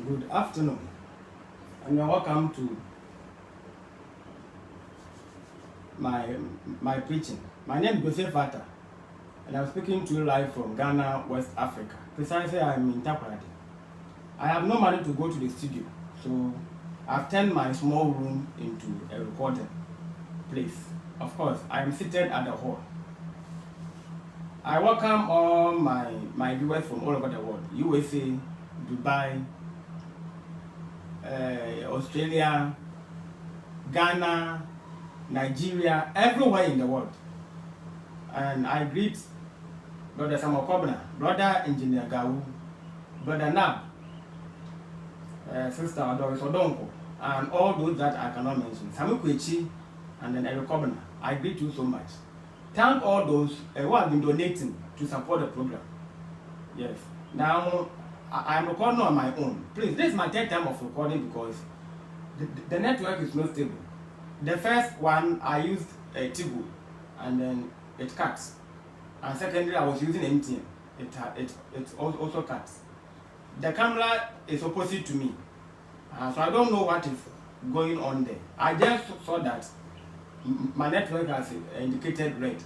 Good afternoon, and you're welcome to my preaching. My name is Joseph Vata, and I'm speaking to you live from Ghana, West Africa. Precisely, I'm in Takoradi. I have no money to go to the studio, so I've turned my small room into a recording place. Of course, I am seated at the hall. I welcome all my viewers from all over the world: USA, Dubai, Australia, Ghana, Nigeria, everywhere in the world. And I greet Brother Samuel Kobna, Brother Engineer Gawu, Brother Nab, Sister Adoris Odonko, and all those that I cannot mention. Samuel Kwechi and then Eric Kobna. I greet you so much. Thank all those who have been donating to support the program. Yes. Now, I'm recording on my own. Please, this is my third time of recording because the network is not stable. The first one I used a Tigo and then it cuts. And secondly, I was using MTN. It also cuts. The camera is opposite to me, so I don't know what is going on there. I just saw that my network has indicated red,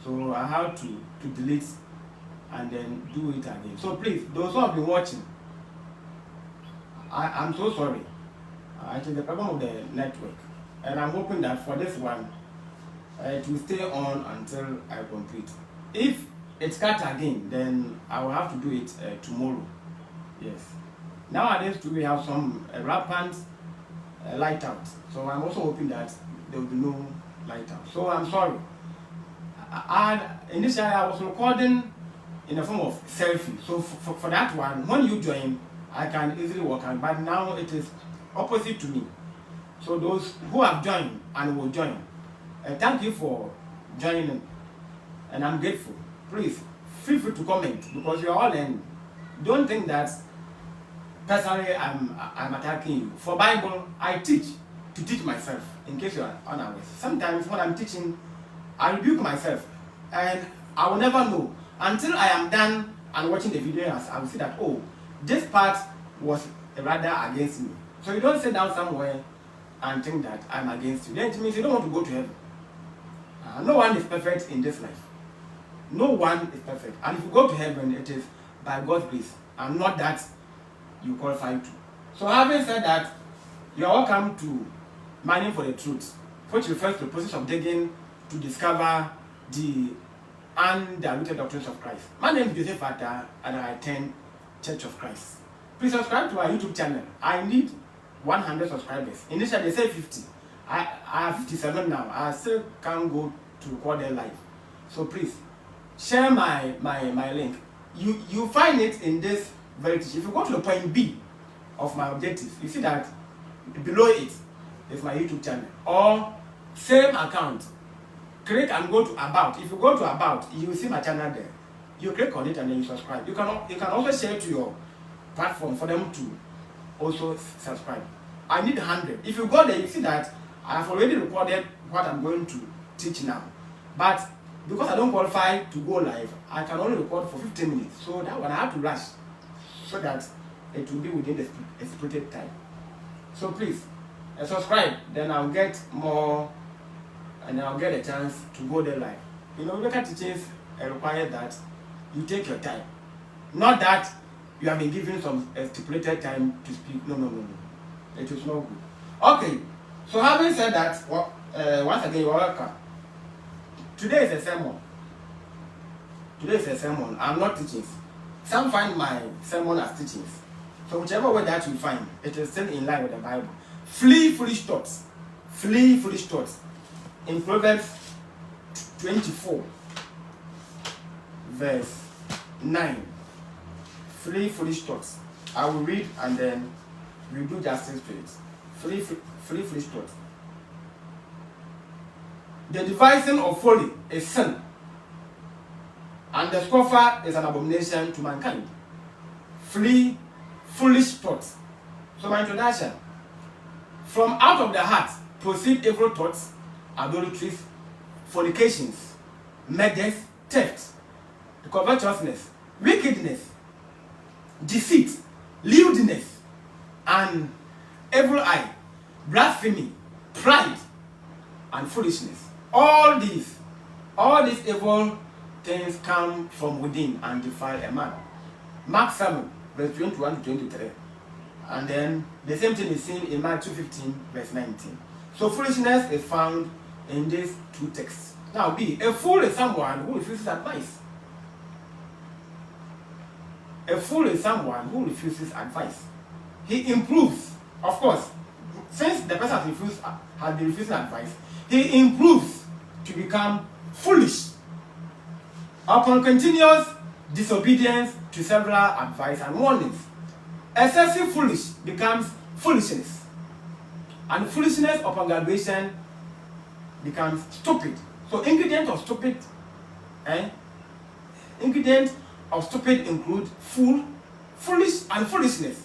so I have to delete and then do it again. So please, those who have been watching, I'm so sorry. It is the problem of the network, and I'm hoping that for this one, it will stay on until I complete. If it's cut again, then I will have to do it tomorrow. Yes. Nowadays, too, we have some rampant light out, so I'm also hoping that there will be no light out. So I'm sorry. Initially, I was recording in the form of selfie. So for that one, when you join, I can easily work on. But now it is opposite to me. So those who have joined and will join, thank you for joining, and I'm grateful. Please feel free to comment because you are all learning. Don't think that personally I'm attacking you. For Bible, I teach to teach myself. In case you are unaware, sometimes when I'm teaching, I rebuke myself, and I will never know until I am done and watching the video. I will see that, oh, this part was rather against me. So you don't sit down somewhere and think that I'm against you. Then it means you don't want to go to heaven. No one is perfect in this life. No one is perfect. And if you go to heaven, it is by God's grace and not that you qualify to. So having said that, you are welcome to Mining for the Truth, which refers to the process of digging to discover the undiluted doctrines of Christ. My name is Joseph Vata, and I attend Church of Christ. Please subscribe to our YouTube channel. I need 100 subscribers. Initially, they say 50. I have 57 now. I still can't go to record their live. So please, share my link. You find it in this very teaching. If you go to the point B of my objectives, you see that below it is my YouTube channel. Or same account. Click and go to About. If you go to About, you will see my channel there. You click on it and then you subscribe. You can also share to your platform for them to also subscribe. I need 100. If you go there, you see that I have already recorded what I'm going to teach now. But because I don't qualify to go live, I can only record for 15 minutes. So that one I have to rush so that it will be within the stipulated time. So please, subscribe, then I'll get more and I'll get a chance to go there live. You know, local teachings require that you take your time. Not that you have been given some stipulated time to speak. No. It is not good. Okay, so having said that, once again, you're welcome. Today is a sermon. I'm not teaching. Some find my sermon as teachings. So whichever way that you find, it is still in line with the Bible. Flee foolish thoughts. Flee foolish thoughts. In Proverbs 24, verse 9. Flee foolish thoughts. I will read and then we'll do justice to it. Flee foolish thoughts. The devising of folly is sin, and the scoffer is an abomination to mankind. Flee foolish thoughts. So my introduction. From out of the heart proceed evil thoughts, adulteries, fornications, murders, theft, covetousness, wickedness, deceit, lewdness, an evil eye, blasphemy, pride, and foolishness. All these evil things come from within and defile a man. Mark 7, verse 21 to 23. And then the same thing is seen in Mark 2:15, verse 19. So foolishness is found in these two texts. Now B, a fool is someone who refuses advice. A fool is someone who refuses advice. He improves, of course, since the person has been refusing advice, he improves to become foolish upon continuous disobedience to several advice and warnings. Excessive foolish becomes foolishness, and foolishness upon graduation becomes stupid. So ingredients of stupid, ingredients of stupid include fool, foolish, and foolishness.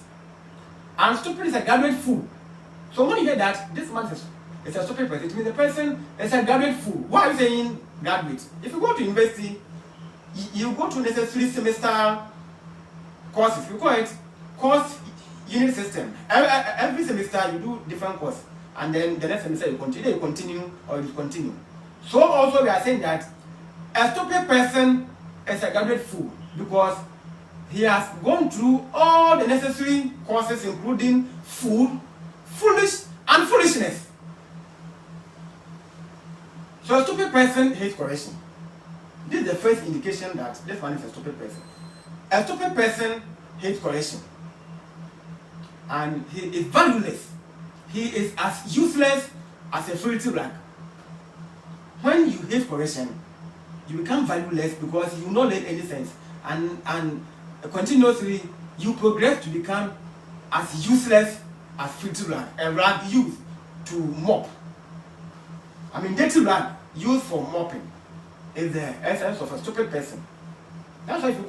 And stupid is a graduate fool. So when you hear that this man is a stupid person, it means the person is a graduate fool. Why are you saying graduate? If you go to university, you go to necessary semester courses. We call it course unit system. Every semester you do different course, and then the next semester you continue or you discontinue. So also we are saying that a stupid person is a graduate fool because he has gone through all the necessary courses, including fool, foolish, and foolishness. So a stupid person hates correction. This is the first indication that this man is a stupid person. A stupid person hates correction. And he is valueless. He is as useless as a filthy rag. When you hate correction, you become valueless because you do not learn any sense. And continuously, you progress to become as useless as filthy rag. A rag used to mop. I mean, dirty rag used for mopping is the essence of a stupid person. That's why if you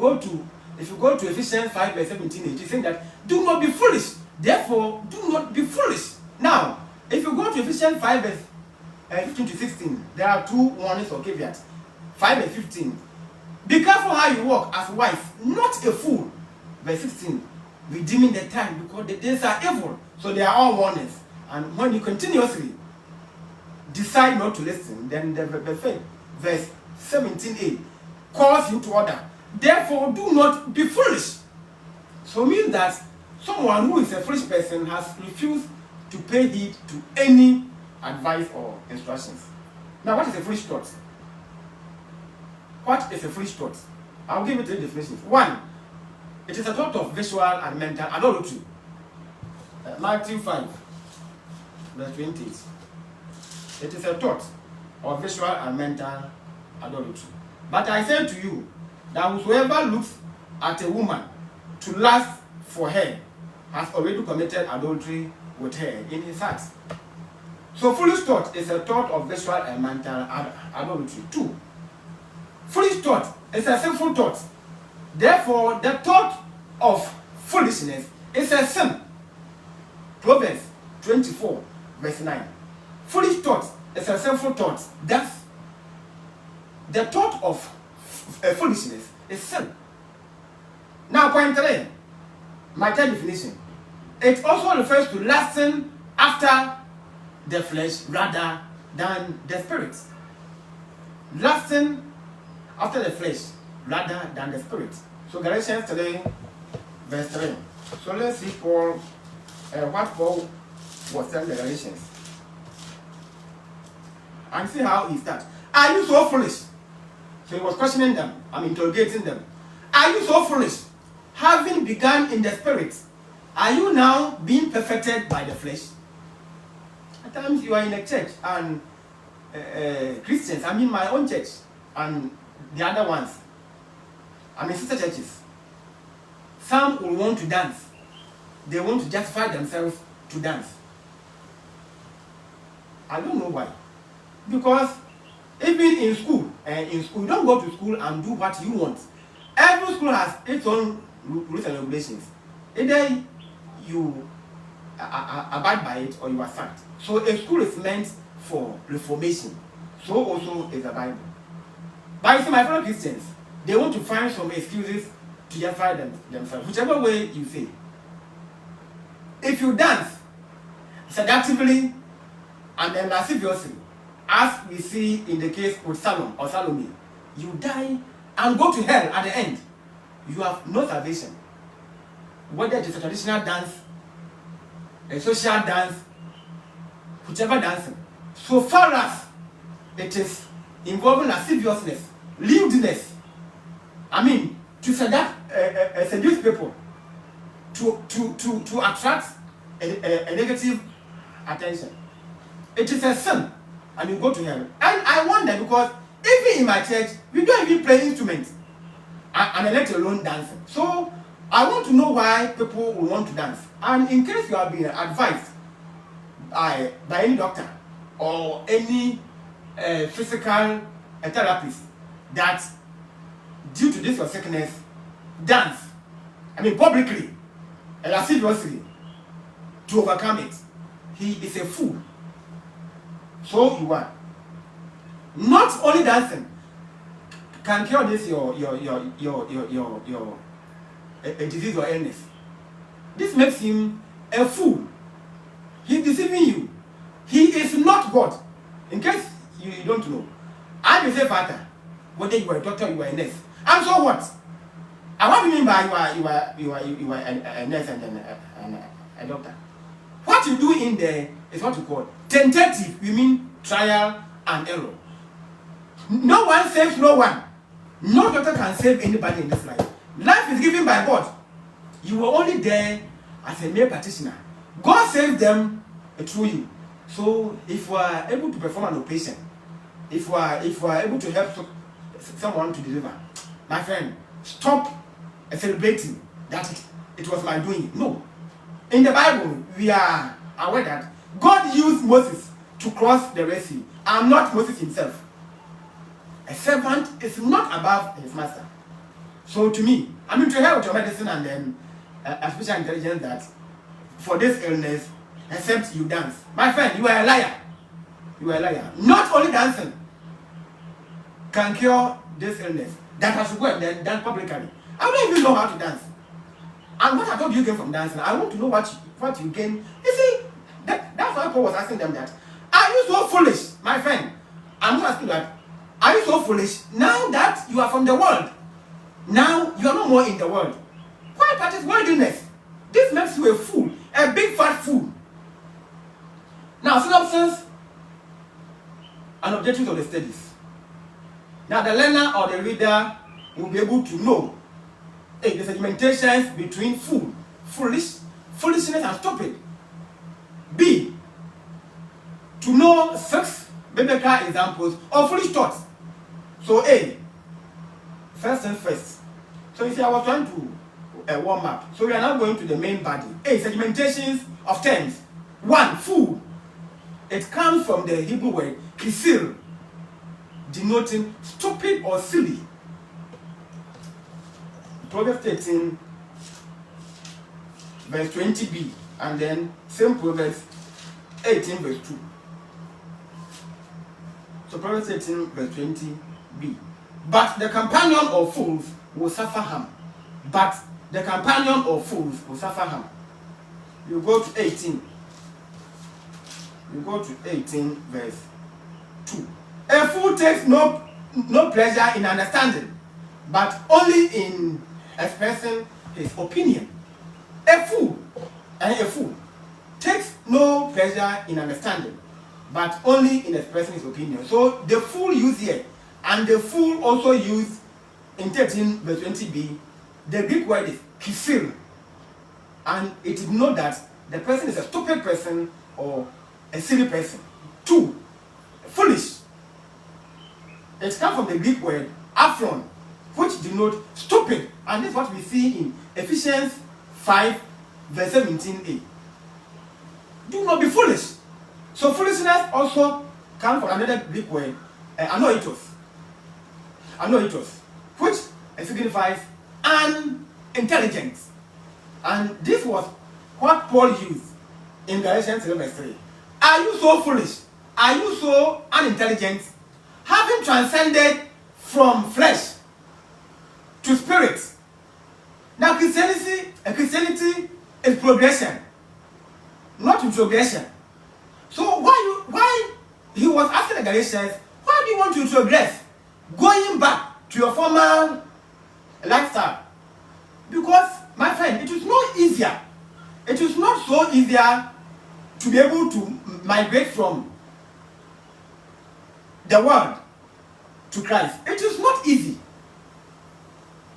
go to Ephesians 5 verse 17, it is saying that do not be foolish. Therefore, do not be foolish. Now, if you go to Ephesians 5 verse 15 to 16, there are two warnings or caveats. 5 verse 15. Be careful how you walk as wise, not a fool. Verse 16. Redeeming the time because the days are evil. So they are all warnings. And when you continuously decide not to listen, then the verse 17a calls you to order. Therefore, do not be foolish. So it means that someone who is a foolish person has refused to pay heed to any advice or instructions. Now, what is a foolish thought? What is a foolish thought? I'll give it three definitions. One, it is a thought of visual and mental adultery. Matthew 5, verse 28. It is a thought of visual and mental adultery. But I say to you that whosoever looks at a woman to lust for her has already committed adultery with her in his heart. So foolish thought is a thought of visual and mental adultery. 2. Foolish thought is a sinful thought. Therefore, the thought of foolishness is a sin. Proverbs 24, verse 9. Foolish thought is a sinful thought. Thus, the thought of foolishness is sin. Now, point 3, my third definition. It also refers to lusting after the flesh rather than the spirit. Lusting after the flesh rather than the spirit. So Galatians 3, verse 3. So let's see what Paul was telling the Galatians. And see how he starts. Are you so foolish? So he was questioning them. Interrogating them. Are you so foolish? Having begun in the spirit, are you now being perfected by the flesh? At times you are in a church and Christians, my own church and the other ones, sister churches. Some will want to dance. They want to justify themselves to dance. I don't know why. Because even in school, you don't go to school and do what you want. Every school has its own rules and regulations. Either you abide by it or you are sacked. So a school is meant for reformation. So also is the Bible. But you see, my fellow Christians, they want to find some excuses to justify themselves, whichever way you say. if you dance seductively and then lasciviously, as we see in the case with Salome or Salome, you die and go to hell at the end. You have no salvation. Whether it is a traditional dance, a social dance, whichever dancing, so far as it is involving lasciviousness, lewdness, I mean, to seduce people, to attract a negative attention, it is a sin, and you go to hell. And I wonder, because even in my church, we don't even play instruments, and let alone dancing. So I want to know why people will want to dance. And in case you have been advised by any doctor or any physical therapist that due to this your sickness, dance, I mean publicly, lasciviously, to overcome it, he is a fool. So you are. Not only dancing can cure this your a disease or illness. This makes him a fool. He's deceiving you. He is not God. In case you don't know, I will say, Father, whether you are a doctor or you are a nurse. And so what? And what do you mean by you are a nurse and then a doctor? What you do in there is what you call tentative. We mean trial and error. No one saves no one. No doctor can save anybody in this life. Life is given by God. You were only there as a mere practitioner. God saved them through you. So if we are able to perform an operation, if we are able to help someone to deliver, my friend, stop celebrating that it was my doing. No. In the Bible, we are aware that God used Moses to cross the Red Sea. I am not Moses himself. A servant is not above his master. So to me, I mean, to help with your medicine and then artificial intelligence that for this illness, except you dance. My friend, you are a liar. You are a liar. Not only dancing can cure this illness, that I should go and then dance publicly. I don't even know how to dance. And what I thought you gain from dancing, I want to know what you gain. You see, that's why Paul was asking them that. Are you so foolish, my friend? I'm not asking that. Are you so foolish now that you are from the world? Now you are no more in the world. Why practice worldliness? This makes you a fool, a big fat fool. Now, synopsis and objectives of the studies. Now, the learner or the reader will be able to know the segmentations between foolishness, and stupid. B, to know 6 biblical examples of foolish thoughts. So A, first and first. So you see, I was trying to warm up. So we are now going to the main body. A, segmentations of terms. 1, fool. It comes from the Hebrew word kisir, denoting stupid or silly. Proverbs 13, verse 20b, and then same Proverbs 18, verse 2. So Proverbs 13, verse 20b. But the companion of fools will suffer harm. But the companion of fools will suffer harm. You go to 18. You go to 18, verse 2. A fool takes no pleasure in understanding, but only in expressing his opinion. A fool takes no pleasure in understanding, but only in expressing his opinion. So the fool used here, and the fool also used in 13 verse 20b, the Greek word is kisir, and it denotes that the person is a stupid person or a silly person. 2, foolish. It comes from the Greek word aphron, which denotes stupid, and this is what we see in Ephesians 5 verse 17a. Do not be foolish. So foolishness also comes from another Greek word, anoitos, which signifies unintelligence. And this was what Paul used in Galatians 3 verse 3. Are you so foolish? Are you so unintelligent? Having transcended from flesh to spirit. Now Christianity is progression. retrogression. So why he was asking the Galatians, why do you want to retrogress? Going back to your former lifestyle. Because, my friend, it is not easier. It is not so easier to be able to migrate from the world to Christ. It is not easy.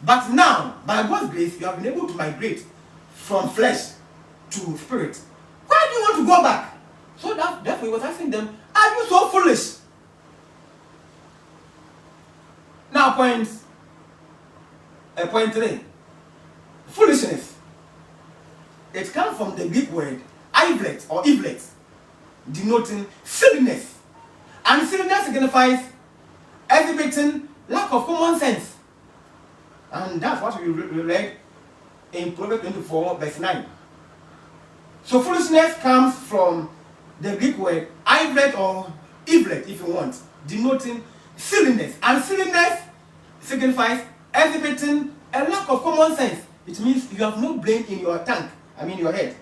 But now, by God's grace, you have been able to migrate from flesh to spirit. Why do you want to go back? So therefore he was asking them, are you so foolish? Now point 3. Foolishness. It comes from the Greek word ivlet or ivlet, denoting silliness. And silliness signifies exhibiting lack of common sense. And that's what we read in Proverbs 24 verse 9. So foolishness comes from the Greek word ivlet or ivlet, if you want, denoting silliness. And silliness signifies exhibiting a lack of common sense. It means you have no brain in your tank, your head.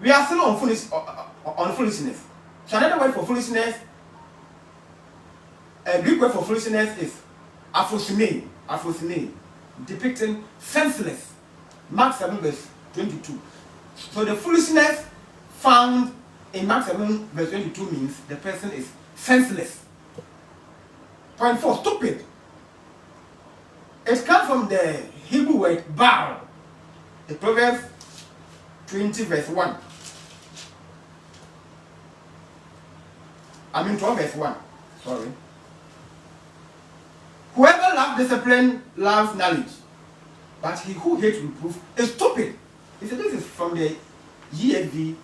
We are still on foolishness. So another word for foolishness, a Greek word for foolishness is aphosine, depicting senseless. Mark 7 verse 22. So the foolishness found in Mark 7 verse 22 means the person is senseless. Point 4, stupid. It comes from the Hebrew word Baal. The Proverbs 20 verse 1. 12 verse 1. Sorry. Whoever loves discipline loves knowledge, but he who hates reproof is stupid. He said this is from the ESV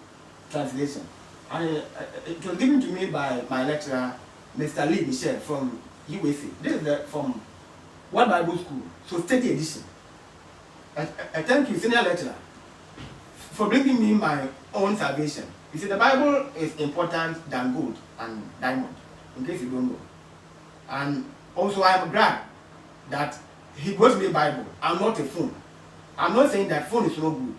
translation. And it was given to me by my lecturer, Mr. Lee Michel from USA. This is from World Bible School, so study edition. I thank you, senior lecturer, for bringing me my own salvation. You see, the Bible is important than gold and diamond, in case you don't know. And also, I am glad that he brought me a Bible. I'm not a phone. I'm not saying that phone is no good.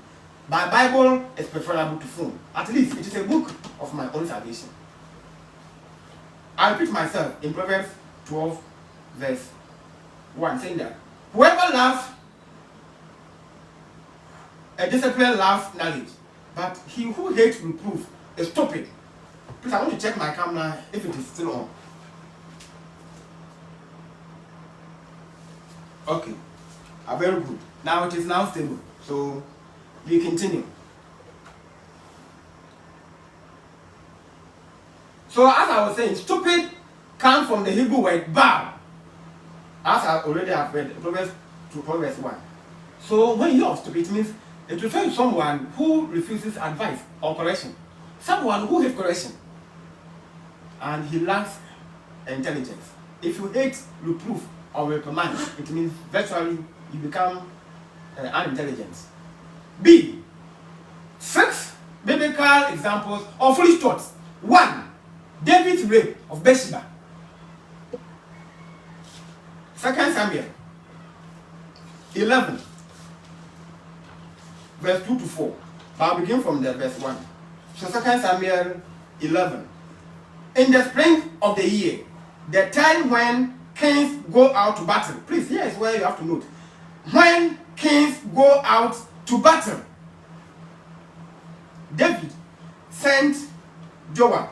But Bible is preferable to phone. At least it is a book of my own salvation. I repeat myself in Proverbs 12 verse 1, saying that whoever loves a discipline loves knowledge, but he who hates reproof is stupid. Please, I want to check my camera if it is still on. Okay, very good. Now it is now stable, so we continue. So as I was saying, stupid comes from the Hebrew word Baal, as I already have read Proverbs 1. So when you are stupid, it means it refers to someone who refuses advice or correction, someone who hates correction, and he lacks intelligence. If you hate reproof or reprimand, it means virtually you become unintelligent. B. 6 biblical examples of foolish thoughts. 1. David's rape of Bathsheba. 2 Samuel 11 verse 2 to 4. I'll begin from the verse 1. So 2 Samuel 11. In the spring of the year, the time when kings go out to battle. Please, here is where you have to note. When kings go out to battle, David sent Joab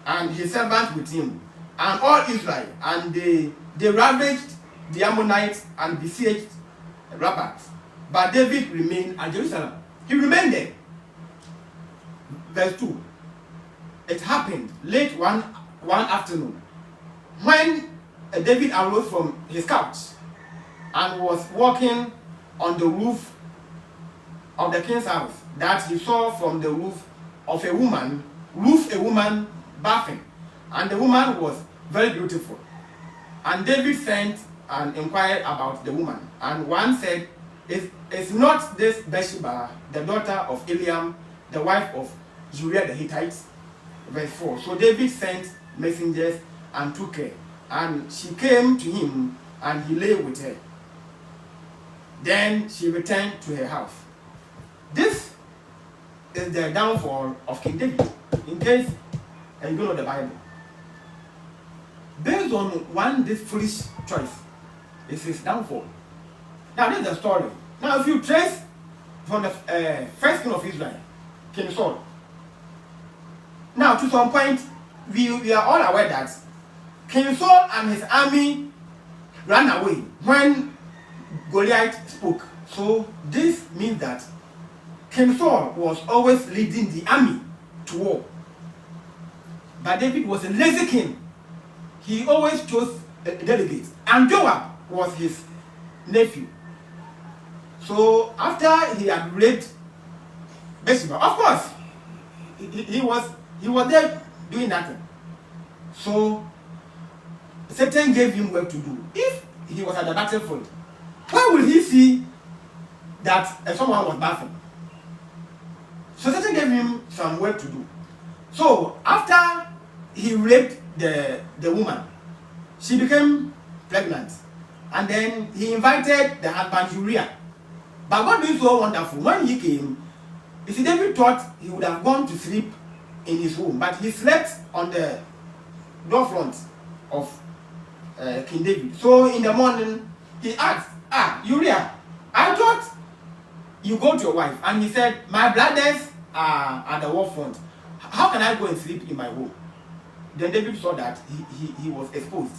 and his servants with him, and all Israel, and they ravaged the Ammonites and besieged Rabbah. But David remained at Jerusalem. He remained there. Verse 2. It happened late one afternoon, when David arose from his couch and was walking on the roof of the king's house, that he saw from the roof a woman bathing, and the woman was very beautiful. And David sent and inquired about the woman, and one said, is not this Bathsheba the daughter of Eliam, the wife of Uriah the Hittite? Verse 4. So David sent messengers and took her, and she came to him, and he lay with her. Then she returned to her house. This is the downfall of King David. In case you don't know the Bible. Based on this foolish choice, is his downfall. Now this is the story. Now if you trace from the first king of Israel, King Saul. Now to some point, we are all aware that King Saul and his army ran away when Goliath spoke. So this means that King Saul was always leading the army to war. But David was a lazy king. He always chose a delegate. And Joab was his nephew. So after he had raped Bathsheba, of course, he was there doing nothing. So Satan gave him work to do. If he was at the battlefield, why would he see that someone was bathing? So Satan gave him some work to do. So after he raped the woman, she became pregnant. And then he invited the husband Uriah. But God being so wonderful, when he came, you see, David thought he would have gone to sleep in his home, but he slept on the door front of King David. So in the morning, he asked, Uriah, I thought you go to your wife. And he said, my brothers are at the war front. How can I go and sleep in my home? Then David saw that he was exposed.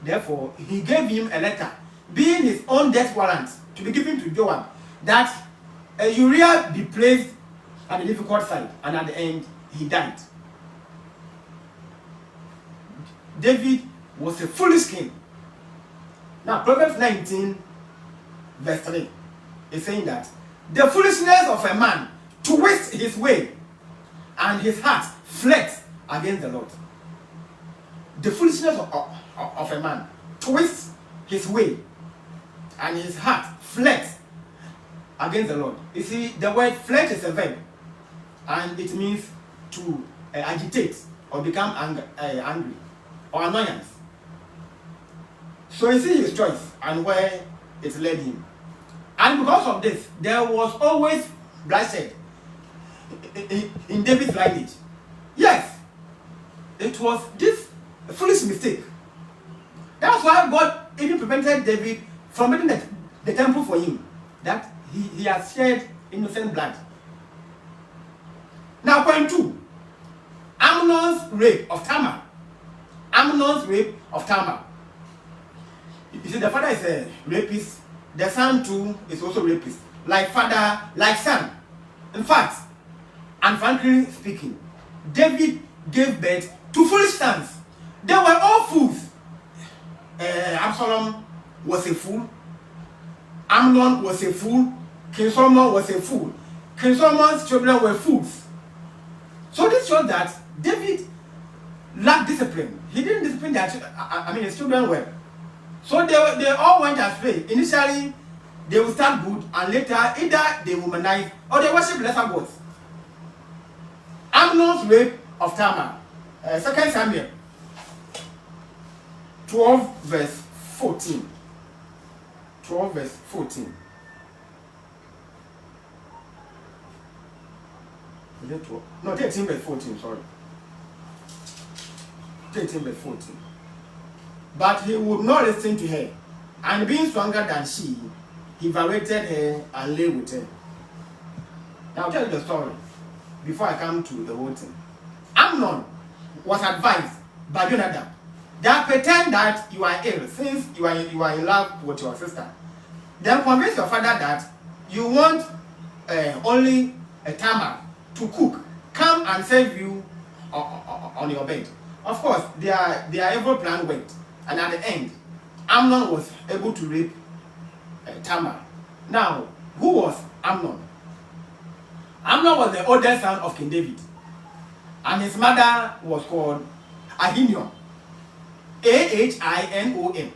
Therefore, he gave him a letter, being his own death warrant, to be given to Joab, that Uriah be placed at the difficult side, and at the end, he died. David was a foolish king. Now, Proverbs 19, verse 3 is saying that the foolishness of a man twists his way, and his heart fled against the Lord. The foolishness of a man twists his way, and his heart fled against the Lord. You see, the word fled is a verb, and it means to agitate or become angry or annoyance. So you see his choice and where it led him. And because of this, there was always bloodshed in David's lineage. Yes, it was this foolish mistake. That's why God even prevented David from building the temple for him, that he has shed innocent blood. Now, point 2. Amnon's rape of Tamar. Amnon's rape of Tamar. You see, the father is a rapist. The son too is also rapist. Like father, like son. In fact, and frankly speaking, David gave birth to foolish sons. They were all fools. Absalom was a fool. Amnon was a fool. King Solomon was a fool. King Solomon's children were fools. So this shows that David lacked discipline. He didn't discipline his children well. So they all went astray. Initially, they will start good, and later either they womanize or they worship lesser gods. Amnon's rape of Tamar. 2 Samuel 12 verse 14. 12 verse 14. Is it 12? No, 13 verse 14, sorry. 13 verse 14. But he would not listen to her, and being stronger than she, he violated her and lay with her. Now I'll tell you the story before I come to the whole thing. Amnon was advised by Jonadab that pretend that you are ill, since you are in love with your sister. Then convince your father that you want only a Tamar to cook, come and serve you on your bed. Of course, their evil plan worked, and at the end, Amnon was able to rape Tamar. Now, who was Amnon? Amnon was the oldest son of King David, and his mother was called Ahinoam. Ahinom.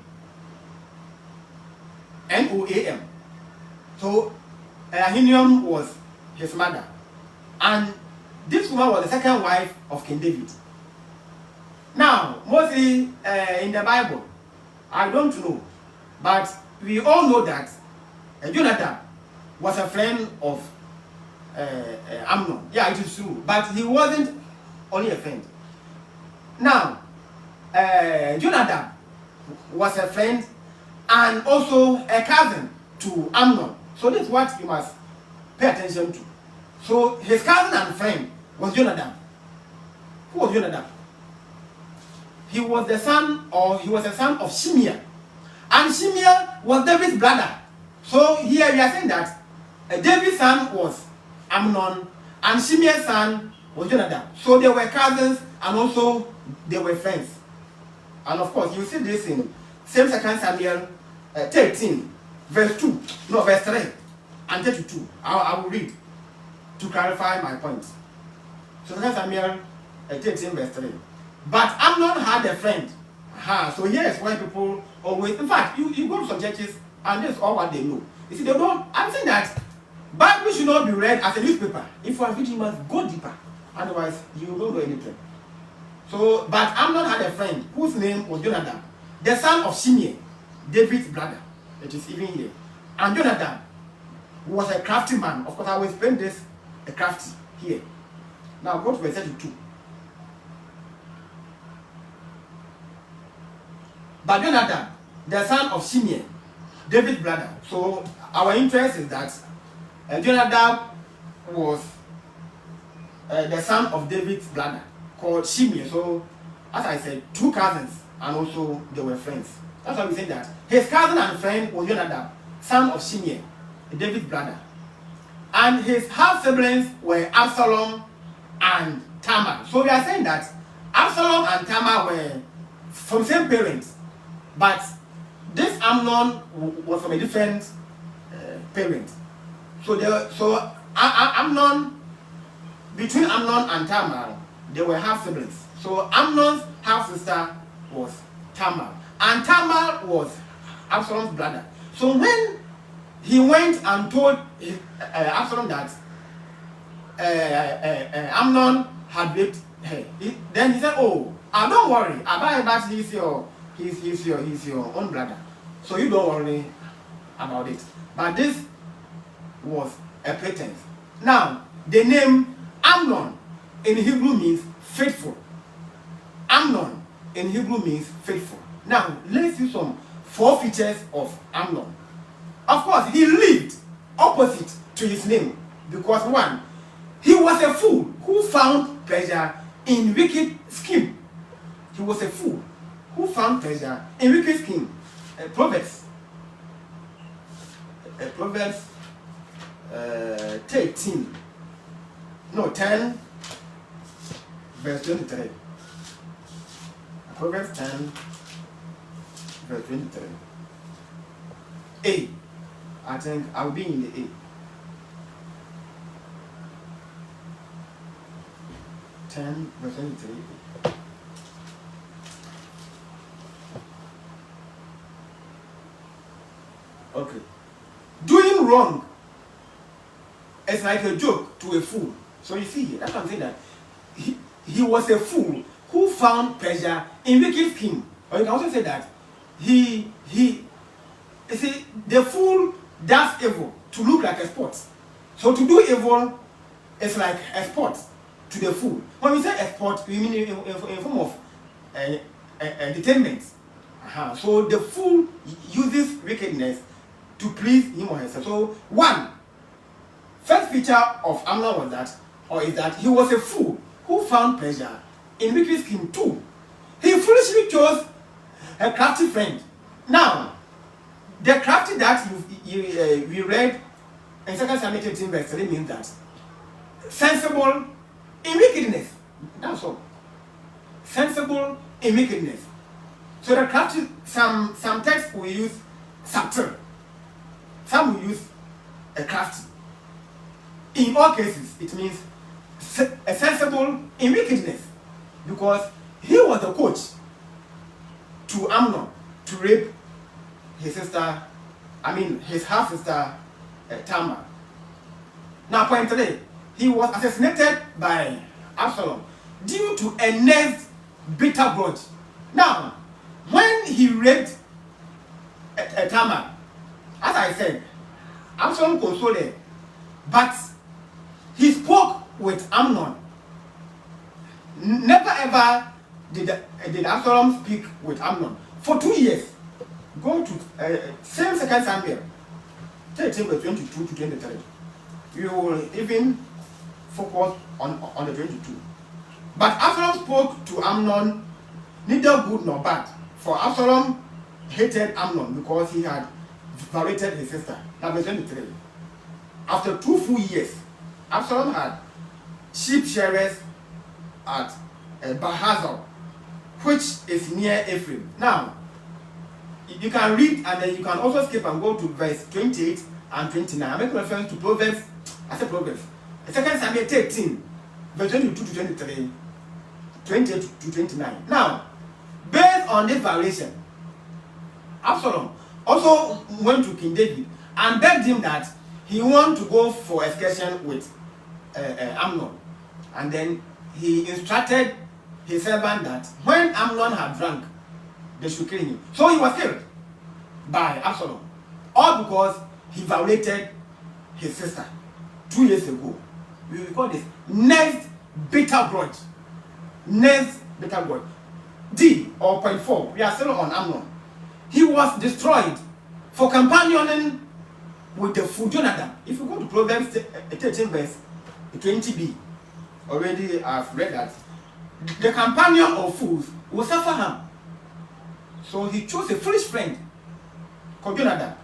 Noam. So Ahinoam was his mother, and this woman was the second wife of King David. Now, mostly in the Bible, I don't know, but we all know that Jonadab was a friend of Amnon. Yeah, it is true. But he wasn't only a friend. Now, Jonadab was a friend and also a cousin to Amnon. So this is what you must pay attention to. So his cousin and friend was Jonadab. Who was Jonadab? He was a son of Shimea. And Shimea was David's brother. So here we are saying that David's son was Amnon and Shimea's son was Jonadab. So they were cousins and also they were friends. And of course, you see this in same 2 Samuel 13, verse 3 and 32. I will read to clarify my point. So 2 Samuel 13, verse 3. But Amnon had a friend. So here is why people always, in fact, you go to some churches and this is all what they know. You see, they don't, I'm saying that Bible should not be read as a newspaper. If you are reading, you must go deeper. Otherwise, you don't know anything. So, but Amnon had a friend whose name was Jonadab, the son of Shimea, David's brother. It is even here. And Jonadab was a crafty man. Of course, I will explain this, a crafty, here. Now go to verse 32. But Jonadab, the son of Shimea, David's brother. So our interest is that Jonadab was the son of David's brother called Shimea. So as I said, 2 cousins and also they were friends. That's why we say that his cousin and friend was Jonadab, son of Shimea, David's brother. And his half siblings were Absalom and Tamar. So we are saying that Absalom and Tamar were from same parents. But this Amnon was from a different parent. So Amnon, between Amnon and Tamar, they were half siblings. So Amnon's half sister was Tamar, and Tamar was Absalom's brother. So when he went and told Absalom that Amnon had raped her, then he said, "Oh, don't worry, but he's your own brother, so you don't worry about it." But this was a pretense. Now, the name Amnon in Hebrew means faithful. Amnon in Hebrew means faithful. Now, let's see some 4 features of Amnon. Of course, he lived opposite to his name because 1, he was a fool who found pleasure in wicked scheme. He was a fool who found pleasure in wicked scheme. Proverbs 10, verse 23. Proverbs 10, verse 23. A. I think I'll be in the A. 10, verse 23. Okay. Doing wrong is like a joke to a fool. So you see here, that's what I'm saying, that he was a fool who found pleasure in wicked scheme. Or you can also say that you see, the fool does evil to look like a sport. So to do evil is like a sport to the fool. When we say a sport, we mean in form of entertainment. So the fool uses wickedness to please him or herself. So first feature of Amnon was that, or is that he was a fool who found pleasure in wicked scheme. 2, he foolishly chose a crafty friend. Now, the crafty that we read in 2 Samuel 13 verse 3 means that sensible in wickedness. That's all. Sensible in wickedness. So the crafty, some texts will use subtle. Some will use a crafty. In all cases, it means a sensible in wickedness, because he was the coach to Amnon to rape his sister, his half sister Tamar. Now, point 3, he was assassinated by Absalom due to a next bitter grudge. Now, when he raped Tamar, as I said, Absalom consoled her, but spoke with Amnon. Never ever did Absalom speak with Amnon for 2 years. Go to same 2 Samuel 13 verse 22 to 23. You will even focus on the 22. But Absalom spoke to Amnon neither good nor bad, for Absalom hated Amnon because he had violated his sister. Now verse 23. After 2 full years, Absalom had sheep shearers at Bahazal, which is near Ephraim. Now, you can read and then you can also skip and go to verse 28 and 29. I'm making reference to Proverbs. I said Proverbs. 2 Samuel 13, verse 22 to 23, 28 to 29. Now, based on this violation, Absalom also went to King David and begged him that he want to go for excursion with Amnon. And then he instructed his servant that when Amnon had drunk, they should kill him. So he was killed by Absalom, all because he violated his sister 2 years ago. We call this next bitter grudge. Next bitter grudge. D or point 4. We are still on Amnon. He was destroyed for companioning with the fool Jonathan. If you go to Proverbs 13 verse 20b, already I've read that the companion of fools will suffer harm. So he chose a foolish friend called Jonathan.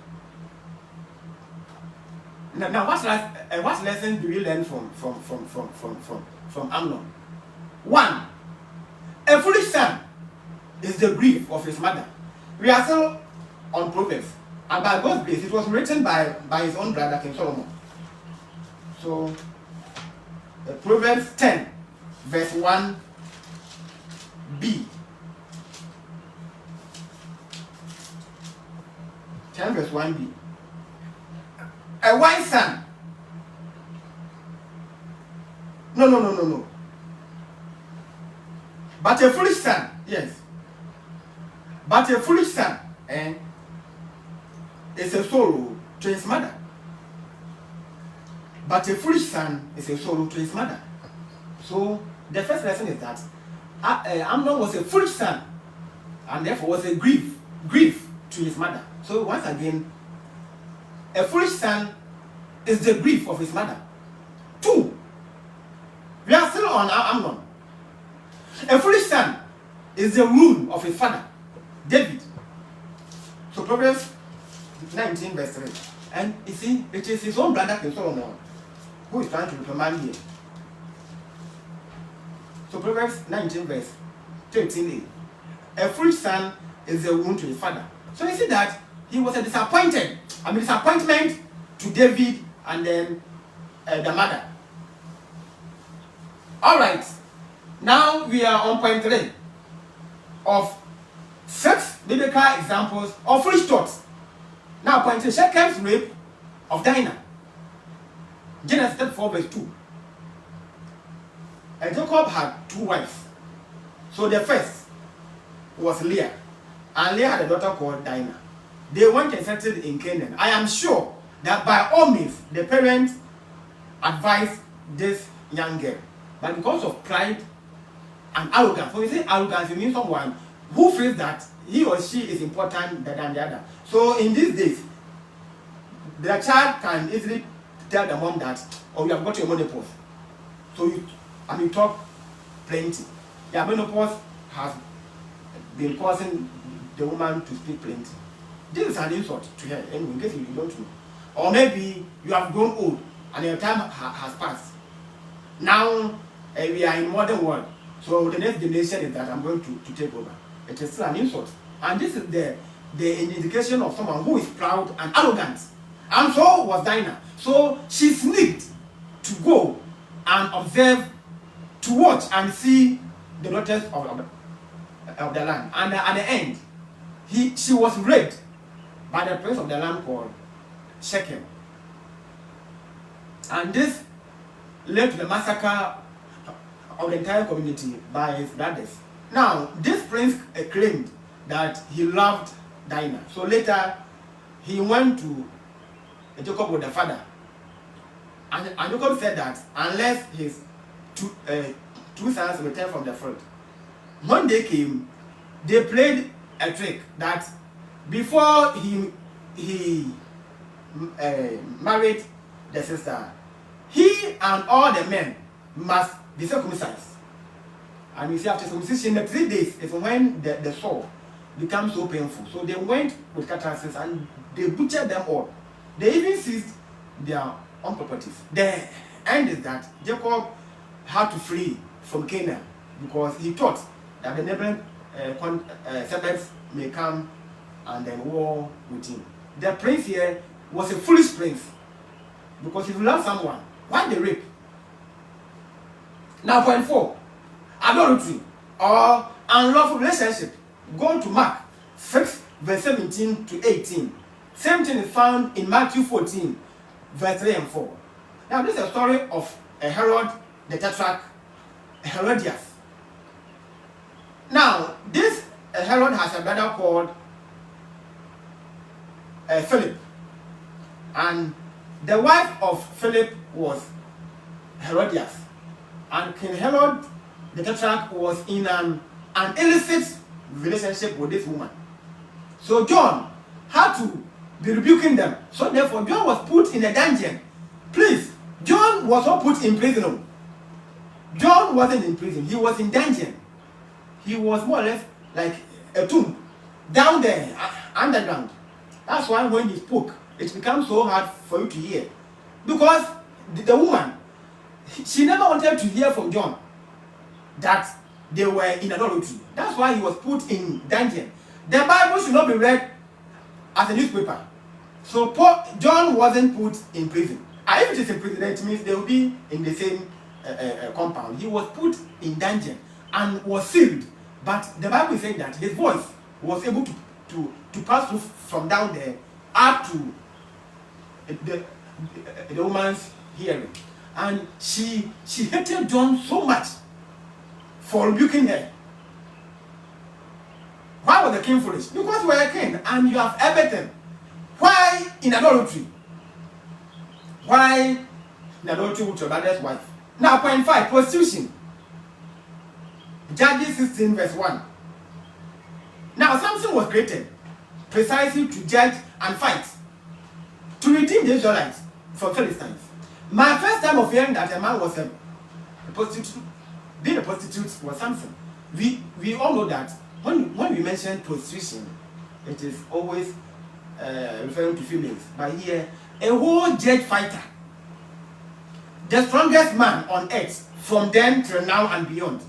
Now what lesson do we learn from Amnon? 1. A foolish son is the grief of his mother. We are still on Proverbs, and by God's grace, it was written by his own brother King Solomon. So Proverbs 10 verse 1b. Verse 1b. A wise son. No. But a foolish son, yes. But a foolish son is a sorrow to his mother. But a foolish son is a sorrow to his mother. So the first lesson is that Amnon was a foolish son, and therefore was a grief to his mother. So once again, a foolish son is the grief of his mother. 2. We are still on Amnon. A foolish son is the ruin of his father, David. So Proverbs 19 verse 3. And you see, it is his own brother King Solomon who is trying to reprimand here. So Proverbs 19 verse 13a. A foolish son is the ruin to his father. So you see that he was a disappointment to David and then the mother. Alright, now we are on point 3 of 6 biblical examples of foolish thoughts. Now point 3, Shechem's rape of Dinah. Genesis 34 verse 2. And Jacob had 2 wives. So the first was Leah. And Leah had a daughter called Dinah. They went and settled in Canaan. I am sure that by all means the parents advised this young girl. But because of pride and arrogance, when you say arrogance, you mean someone who feels that he or she is important than the other. So in these days, the child can easily tell the mom that, oh, you have got your menopause. So you talk plenty. Your menopause has been causing the woman to speak plenty. This is an insult to her, anyway, in case you don't know. Or maybe you have grown old and your time has passed. Now we are in modern world, so the next generation is that I'm going to take over. It is still an insult, and this is the indication of someone who is proud and arrogant. And so was Dinah. So she sneaked to go and observe, to watch and see the daughters of the land. And at the end, she was raped by the prince of the land called Shechem. And this led to the massacre of the entire community by his brothers. Now, this prince claimed that he loved Dinah. So later, he went to Jacob with the father And Jacob said that unless his two sons returned from the field. When they came, they played a trick that before he married the sister, he and all the men must be circumcised. And you see, after circumcision, the 3 days is when the sore becomes so painful. So they went with catarasis and they butchered them all. They even seized their own properties. The end is that Jacob had to flee from Canaan because he thought that the neighboring servants may come and then war with him. The prince here was a foolish prince, because if you love someone, why the rape? Now, point 4, adultery or unlawful relationship. Go to Mark 6, verse 17 to 18. Same thing is found in Matthew 14, verse 3 and 4. Now, this is a story of Herod the Tetrarch, Herodias. Now, this Herod has a brother called Philip, and the wife of Philip was Herodias, and King Herod the Tetrarch was in an illicit relationship with this woman. So John had to be rebuking them. So therefore, John was put in a dungeon. Please, John was not put in prison. John wasn't in prison. He was in dungeon. He was more or less like a tomb down there, underground. That's why when he spoke, it becomes so hard for you to hear. Because the woman, she never wanted to hear from John that they were in adultery. That's why he was put in dungeon. The Bible should not be read as a newspaper. So John wasn't put in prison. And if it is in prison, it means they will be in the same compound. He was put in dungeon and was sealed. But the Bible is saying that his voice was able to pass through from down there up to the woman's hearing. And she hated John so much for rebuking her. Why was the king foolish? Because you are a king and you have everything. Why in adultery? Why in adultery with your brother's wife? Now, point 5, prostitution. Judges 16, verse 1. Now, Samson was created precisely to judge and fight, to redeem the Israelites from Philistines. My first time of hearing that a man was a prostitute, being a prostitute, was Samson. We all know that when we mention prostitution, it is always referring to females. But here, a whole judge fighter, the strongest man on earth from then till now and beyond,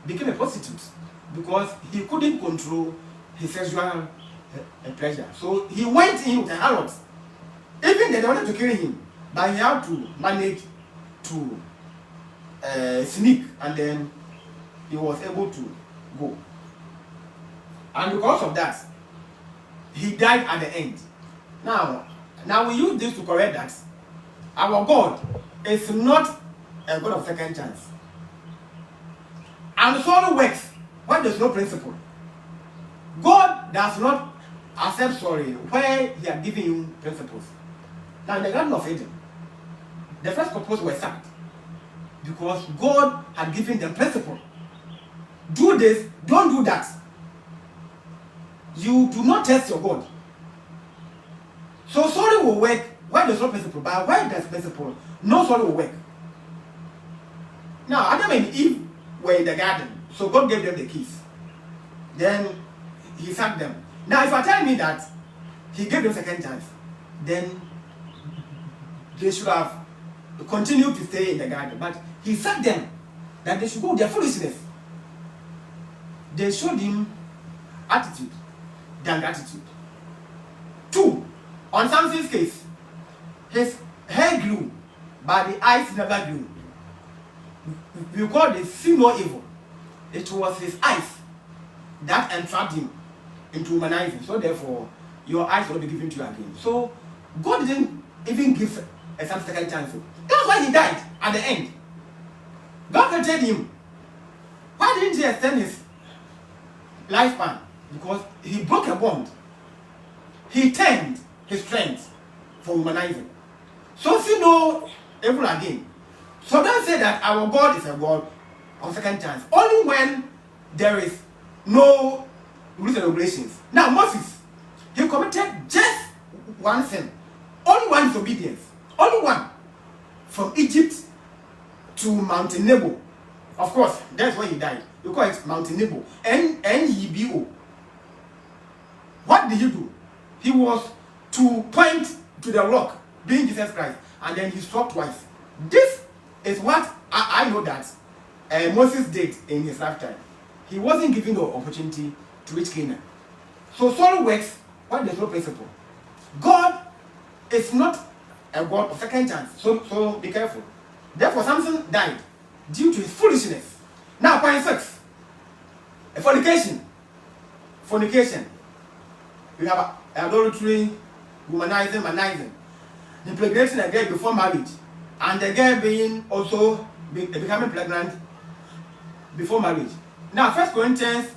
became a prostitute because he couldn't control his sexual pleasure. So he went in with a harlot. Even they wanted to kill him, but he had to manage to sneak, and then he was able to go. And because of that, he died at the end. Now we use this to correct that our God is not a God of second chance. And sorrow works when there's no principle. God does not accept sorry where he has given you principles. Now in the Garden of Eden, the first couples were sacked because God had given them principle. Do this, don't do that. You do not test your God. So sorry will work where there's no principle, but where there's principle, no sorry will work. Now Adam and Eve were in the garden, so God gave them the keys. Then he sacked them. Now if you are telling me that he gave them second chance, then they should have continued to stay in the garden. But he sacked them that they should go with their foolishness. They showed him attitude than gratitude. 2, on Samson's case, his hair grew, but the eyes never grew. We call this see no evil. It was his eyes that entrapped him into humanizing. So therefore, your eyes will be given to you again. So God didn't even give a second chance. That's why he died at the end. God created him. Why didn't he extend his lifespan? Because he broke a bond. He turned his strength for humanizing. So see no evil again. So don't say that our God is a God of second chance. Only when there is no rules and regulations. Now Moses, he committed just one sin. Only one disobedience. Only one. From Egypt to Mount Nebo. Of course, that's where he died. You call it Mount Nebo. N-E-B-O. What did he do? He was to point to the rock, being Jesus Christ, and then he struck twice. This is what I know that Moses did in his lifetime. He wasn't given the opportunity to reach Canaan. So Saul works when there's no principle. God is not a God of second chance. So be careful. Therefore, Samson died due to his foolishness. Now, point 6. Fornication. Fornication. We have adultery, womanizing, manizing. Impregnating a girl before marriage. And the girl being also becoming pregnant before marriage. Now, 1 Corinthians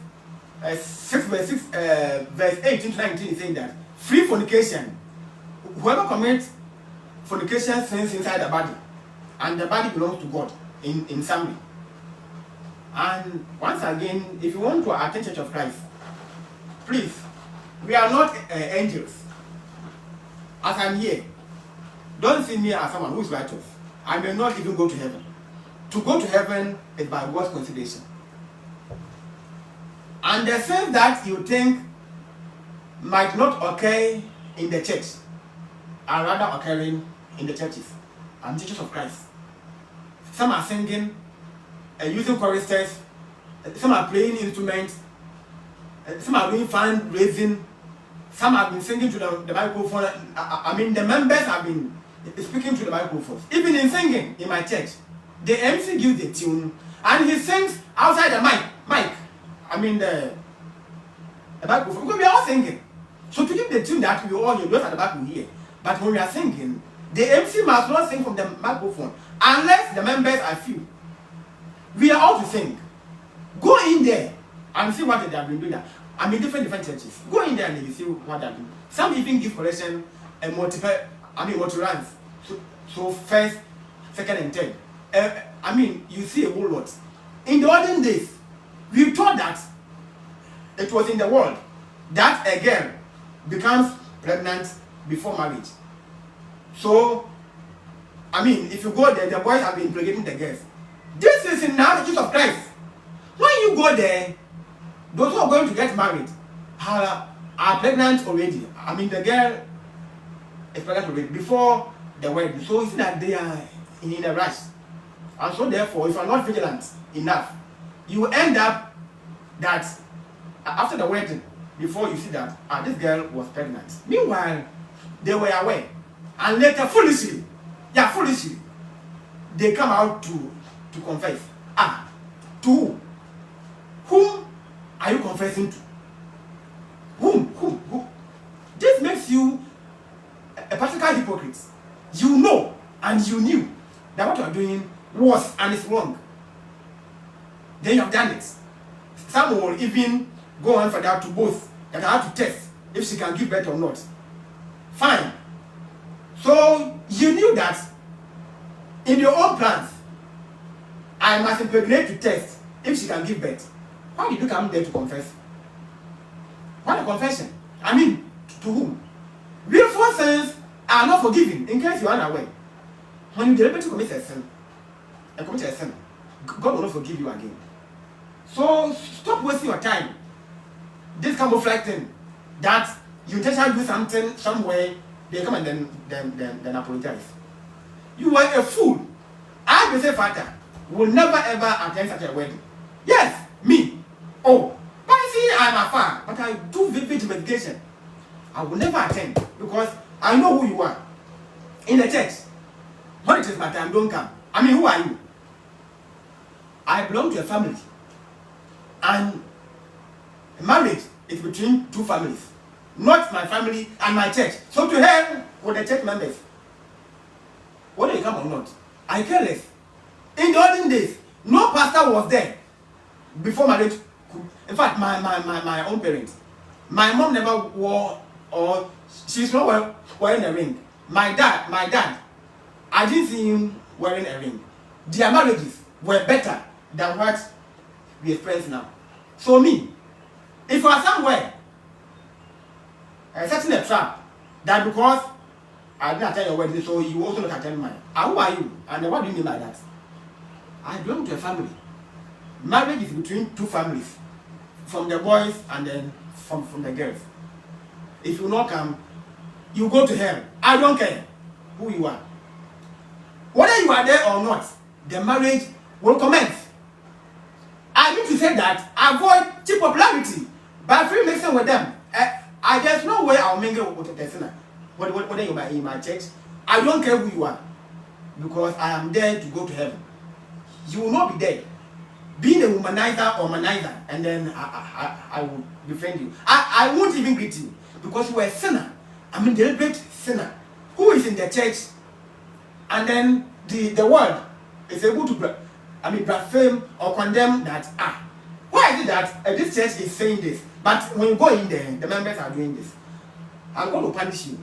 6 verse 18 to 19 is saying that free fornication. Whoever commits fornication sins inside the body. And the body belongs to God in some way. And once again, if you want to attend Church of Christ, please, we are not angels. As I'm here, don't see me as someone who is righteous. I may not even go to heaven. To go to heaven is by God's consideration. And the sins that you think might not occur in the church are rather occurring in the churches and churches of Christ. Some are singing, using choristers, some are playing instruments, some are doing fundraising, some have been singing to the microphone. I mean, the members have been speaking to the microphones. Even in singing in my church, the MC gives the tune and he sings outside the mic. I mean the microphone. Because we are all singing. So to give the tune that we all hear, those at the back will hear. But when we are singing, the MC must not sing from the microphone unless the members are few. We are all to sing. Go in there and see what they have been doing. I mean, different churches. Go in there and you see what they're doing. Some even give collection and multi-runs. So first, second, and third. I mean, you see a whole lot. In the olden days, we thought that it was in the world that a girl becomes pregnant before marriage. So, I mean, if you go there, the boys have been impregnating the girls. This is in now the Church of Christ. When you go there, those who are going to get married are pregnant already. I mean, the girl is pregnant already before the wedding. So it's that they are in a rush. And so therefore, if you are not vigilant enough, you will end up that after the wedding, before you see that this girl was pregnant. Meanwhile, they were aware. And later, foolishly, they come out to confess. To who? Whom are you confessing to? Whom? This makes you a practical hypocrite. You know and you knew that what you are doing was and is wrong. Then you have done it. Some will even go on for that to both, that I have to test if she can give birth or not. Fine. So you knew that in your own plans, I must impregnate to test if she can give birth. Why did you come there to confess? What a confession? I mean, to whom? Willful sins are not forgiven, in case you are unaware. When you deliberately commit a sin, God will not forgive you again. So stop wasting your time. This camouflage thing, that you intentionally do something somewhere, they come and then apologize. You are a fool. I, the father, will never ever attend such a wedding. Yes, me. Oh, but you see, I'm a fan, but I do vivid investigation. I will never attend because I know who you are. In the church, when it is my time, don't come. I mean, who are you? I belong to a family. And marriage is between two families. Not my family and my church. So to hell with the church members. Whether you come or not, I care less. In the olden days, no pastor was there before marriage. In fact, my own parents, my mom never wore, or she's not wearing a ring. My dad I didn't see him wearing a ring. Their marriages were better than what we experience now. So me, if you are somewhere setting a trap that because I didn't attend your wedding, so you also not attend mine. And who are you? And what do you mean by that? I belong to a family. Marriage is between two families, from the boys and then from the girls. If you not come, you go to hell. I don't care who you are. Whether you are there or not, the marriage will commence. I need to say that avoid cheap popularity by free mixing with them. There's no way I'll mingle with a person. Whether you are in my church, I don't care who you are, because I am there to go to heaven. You will not be there being a womanizer or manizer, and then I will defend you. I won't even greet you, because you are a sinner. I mean, deliberate sinner who is in the church, and then the world is able to blaspheme or condemn that. Why is it that this church is saying this, but when you go in there, the members are doing this? I'm going to punish you,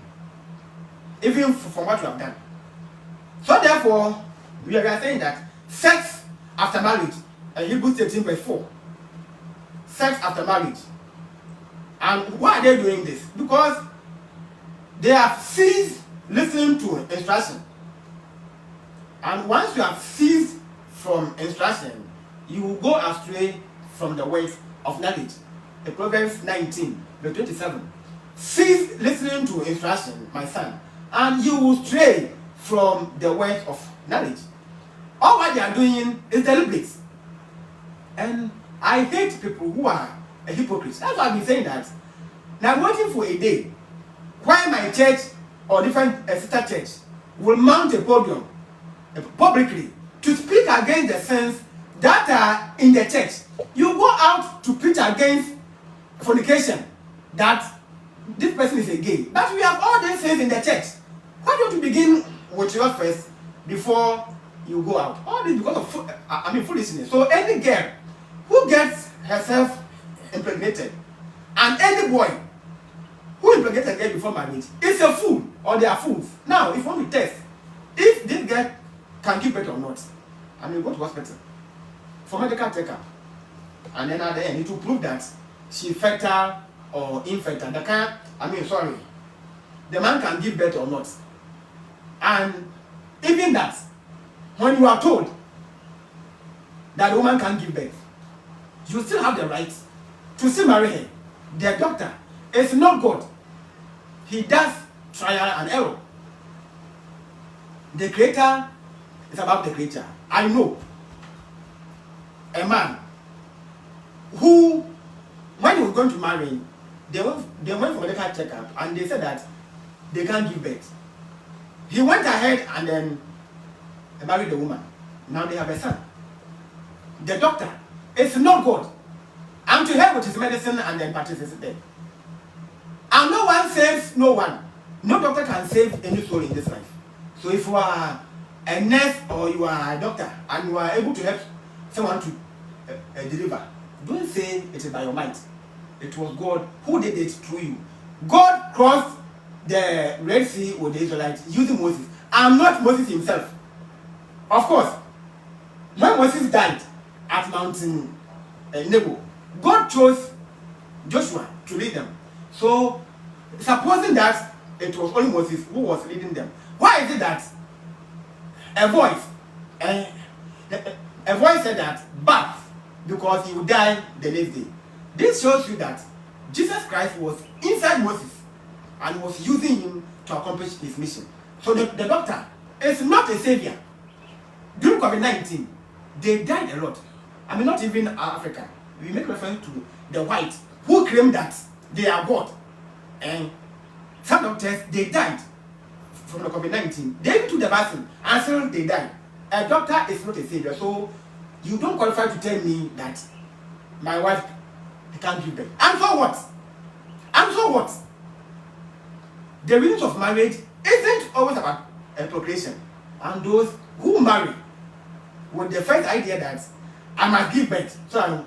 even for what you have done. So therefore, we are saying that sex after marriage, Hebrews 13 verse 4, sex after marriage. And why are they doing this? Because they have ceased listening to instruction. And once you have ceased from instruction, you will go astray from the ways of knowledge. The Proverbs 19 verse 27. Cease listening to instruction, my son, and you will stray from the words of knowledge. All what they are doing is deliberate. And I hate people who are a hypocrite. That's why I've been saying that. Now I'm waiting for a day why my church or different sister church will mount a podium publicly to speak against the sins that are in the church. You go out to preach against fornication, that this person is a gay, but we have all these things in the church. Why don't you begin with yours first before you go out? All this because of foolishness. So any girl who gets herself impregnated, and any boy who impregnates a girl before marriage is a fool, or they are fools. Now, if you want to test if this girl can give birth or not, go to hospital for medical checkup, and then at the end it will prove that she's fertile or infertile. The man can give birth or not. And even that, when you are told that the woman can give birth, you still have the right to still marry her. The doctor is not God. He does trial and error. The creator is above the creature. I know a man who, when he was going to marry, they went for medical checkup and they said that they can't give birth. He went ahead and then married the woman. Now they have a son. The doctor is not God. I'm to help with his medicine and then participate. And no one saves no one. No doctor can save any soul in this life. So if you are a nurse or you are a doctor and you are able to help someone to deliver, don't say it is by your might. It was God who did it through you. God crossed the Red Sea with the Israelites using Moses. I'm not Moses himself. Of course, when Moses died at Mountain Nebo, God chose Joshua to lead them. So, supposing that it was only Moses who was leading them, why is it that a voice said that, but because he would die the next day? This shows you that Jesus Christ was inside Moses and was using him to accomplish his mission. So the doctor is not a savior. During COVID-19, they died a lot. Not even Africa. We make reference to the white who claim that they are God. And some doctors, they died from the COVID-19. They even took the vaccine and still they died. A doctor is not a savior. So you don't qualify to tell me that my wife can't give birth. And so what? The reasons of marriage isn't always about procreation. And those who marry with the first idea that I must give birth, so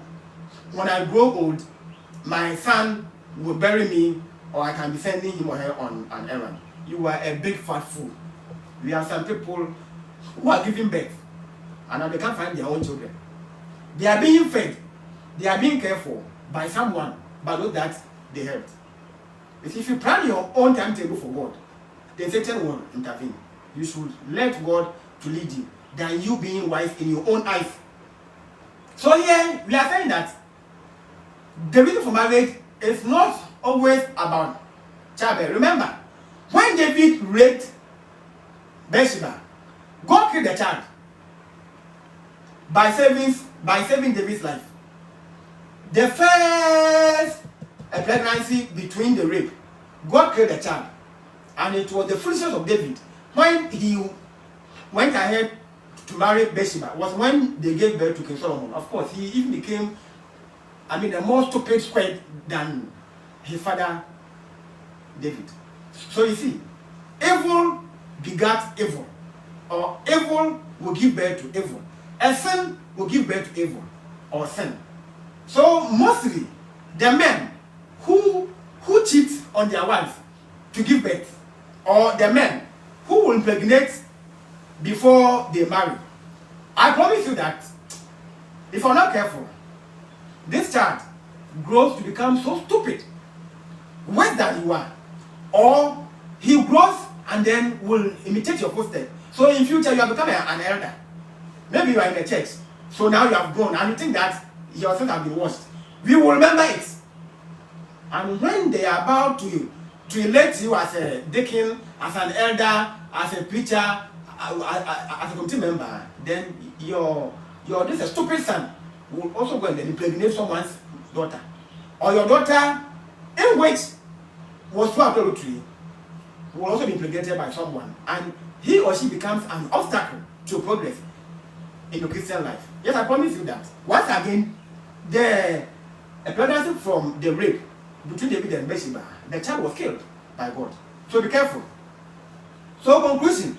when I grow old, my son will bury me, or I can be sending him or her on an errand. You are a big fat fool. we have some people who are giving birth and now they can't find their own children. They are being fed, they are being cared for by someone, by those that they helped. If you plan your own timetable for God, then Satan will intervene. You should let God to lead you than you being wise in your own eyes. So here we are saying that the reason for marriage is not always about childbirth. Remember, when David raped Bathsheba, God killed the child by saving David's life. The first pregnancy between the rape, God killed the child, and it was the foolishness of David when he went ahead to marry Bathsheba. Was when they gave birth to King Solomon. Of course, he even became, a more stupid squid than his father David. So you see, evil begat evil, or evil will give birth to evil. A sin will give birth to evil or sin. So mostly the men who cheat on their wives to give birth, or the men who will impregnate before they marry, I promise you that if you're not careful, this child grows to become so stupid, worse than you are, or he grows and then will imitate your footsteps. So in future you have become an elder. Maybe you are in the church, so now you have grown and you think that your sins have been washed. We will remember it. And when they are about to elect you as a deacon, as an elder, as a preacher, as a committee member, then your this a stupid son will also go and impregnate someone's daughter, or your daughter, in which was through adultery, will also be impregnated by someone, and he or she becomes an obstacle to progress in the Christian life. Yes, I promise you that. Once again, the pregnancy from the rape between David and Bathsheba, the child was killed by God. So be careful. So conclusion,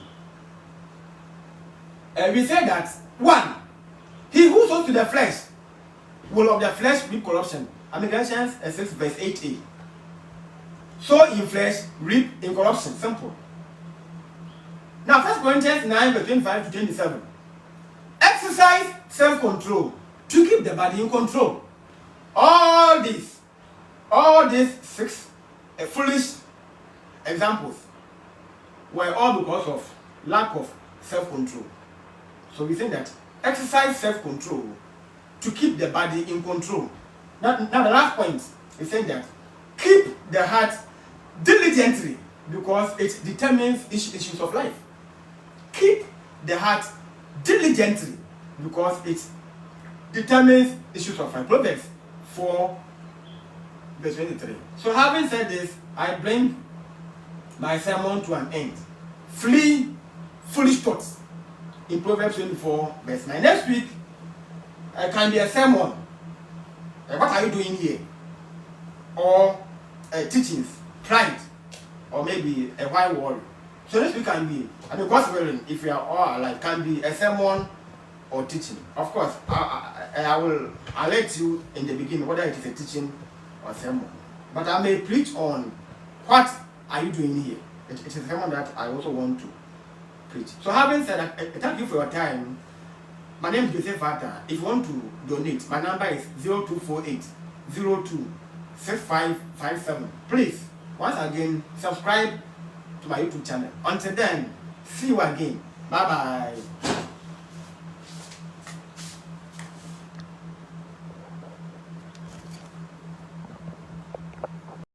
we say that one, he who sows to the flesh will of the flesh reap corruption. Galatians 6 verse 8a. Sow in flesh, reap in corruption. Simple. Now 1 Corinthians 9 verse 25 to 27. Exercise self-control to keep the body in control. All these 6 foolish examples were all because of lack of self-control. So we think that exercise self-control to keep the body in control. Now the last point is saying that keep the heart diligently because it determines issues of life. Keep the heart diligently because it determines issues of life. Proverbs 4 verse 23. So having said this, I bring my sermon to an end. Flee foolish thoughts in Proverbs 24 verse 9. Next week can be a sermon. What are you doing here? Or teachings, pride, or maybe a why worry. So next week can be, God's willing, if we are all alive, can be a sermon or teaching. Of course, I'll let you in the beginning whether it is a teaching or sermon. But I may preach on what are you doing here. It is a sermon that I also want to preach. So having said that, thank you for your time. My name is Joseph Vata. If you want to donate, my number is 0248 02 6557. Please, once again, subscribe to my YouTube channel. Until then, see you again. Bye bye.